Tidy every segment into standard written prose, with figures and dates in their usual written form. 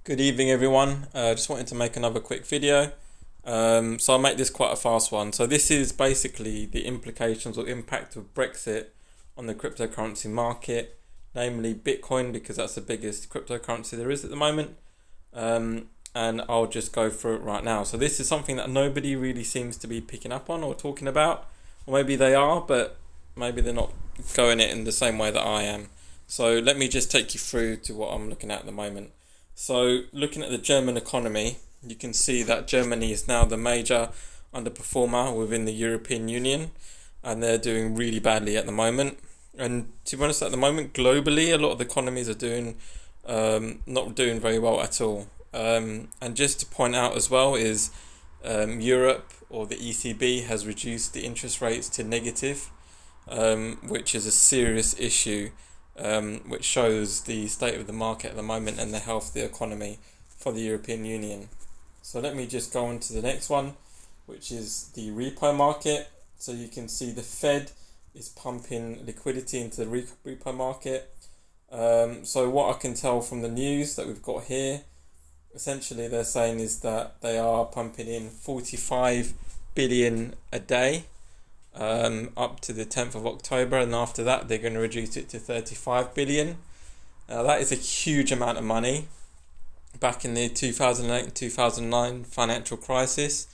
Good evening, everyone. Just wanted to make another quick video. So I'll make this quite a fast one. So this is basically the implications or impact of Brexit on the cryptocurrency market, namely Bitcoin, because that's the biggest cryptocurrency there is at the moment. And I'll just go through it right now. So this is something that nobody really seems to be picking up on or talking about. Or maybe they are, but maybe they're not going it in the same way that I am. So let me just take you through to what I'm looking at the moment. So looking at the German economy, you can see that Germany is now the major underperformer within the European Union, and they're doing really badly at the moment. And to be honest, at the moment, globally, a lot of the economies are doing not doing very well at all. And just to point out as well is Europe, or the ECB, has reduced the interest rates to negative, which is a serious issue. Which shows the state of the market at the moment and the health of the economy for the European Union. So let me just go on to the next one, which is the repo market. So you can see the Fed is pumping liquidity into the repo market. So what I can tell from the news that we've got here, essentially they're saying is that they are pumping in 45 billion a day. Up to the 10th of October, and after that they're going to reduce it to 35 billion. That is a huge amount of money. Back in the 2008 and 2009 financial crisis,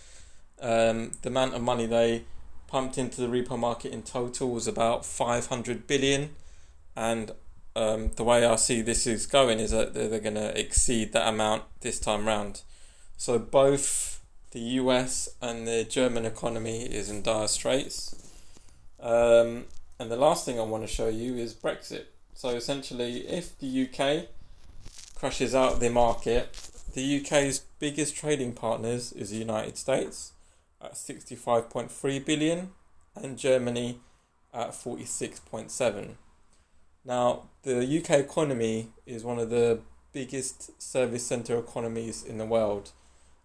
the amount of money they pumped into the repo market in total was about 500 billion, and the way I see this is going is that they're going to exceed that amount this time round. So both the US and the German economy is in dire straits. And the last thing I want to show you is Brexit. So essentially, if the UK crashes out the market, the UK's biggest trading partners is the United States at 65.3 billion and Germany at 46.7. Now, the UK economy is one of the biggest service centre economies in the world.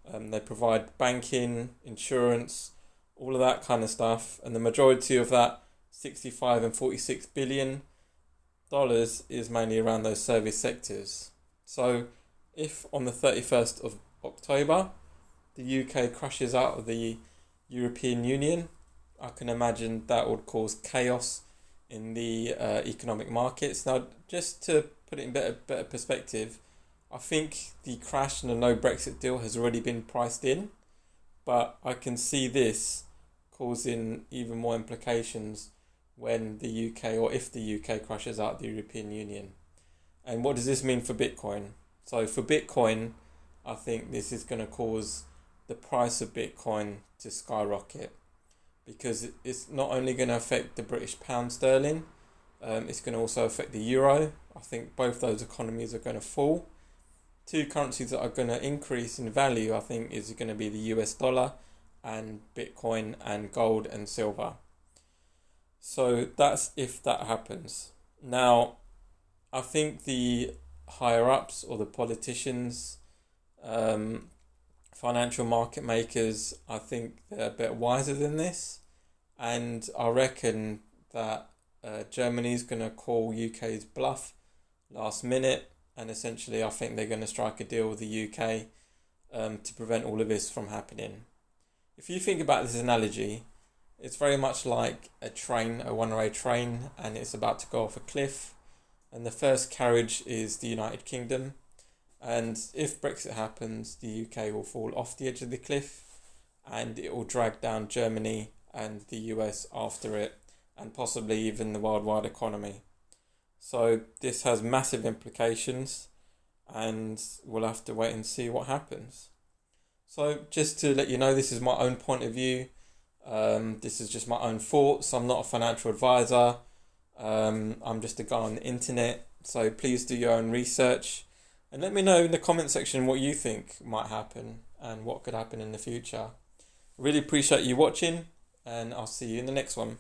They provide banking, insurance, all of that kind of stuff, and the majority of that 65 and 46 billion dollars is mainly around those service sectors. So if on the 31st of October the UK crashes out of the European Union, I can imagine that would cause chaos in the economic markets. Now, just to put it in better perspective, I think the crash and the no Brexit deal has already been priced in, but I can see this causing even more implications when the UK, or if the UK crashes out of the European Union. And what does this mean for Bitcoin? So for Bitcoin, I think this is going to cause the price of Bitcoin to skyrocket, because it's not only going to affect the British pound sterling, it's going to also affect the euro. I think both those economies are going to fall. Two currencies that are going to increase in value, I think, is going to be the US dollar and Bitcoin and gold and silver. So that's if that happens. Now, I think the higher ups or the politicians, financial market makers, I think they're a bit wiser than this. And I reckon that Germany's going to call UK's bluff last minute. And essentially, I think they're going to strike a deal with the UK to prevent all of this from happening. If you think about this analogy, it's very much like a train, a one-way train, and it's about to go off a cliff. And the first carriage is the United Kingdom. And if Brexit happens, the UK will fall off the edge of the cliff, and it will drag down Germany and the US after it, and possibly even the worldwide economy. So this has massive implications, and we'll have to wait and see what happens. So just to let you know, this is my own point of view. This is just my own thoughts. I'm not a financial advisor. I'm just a guy on the internet. So please do your own research and let me know in the comment section what you think might happen and what could happen in the future. Really appreciate you watching, and I'll see you in the next one.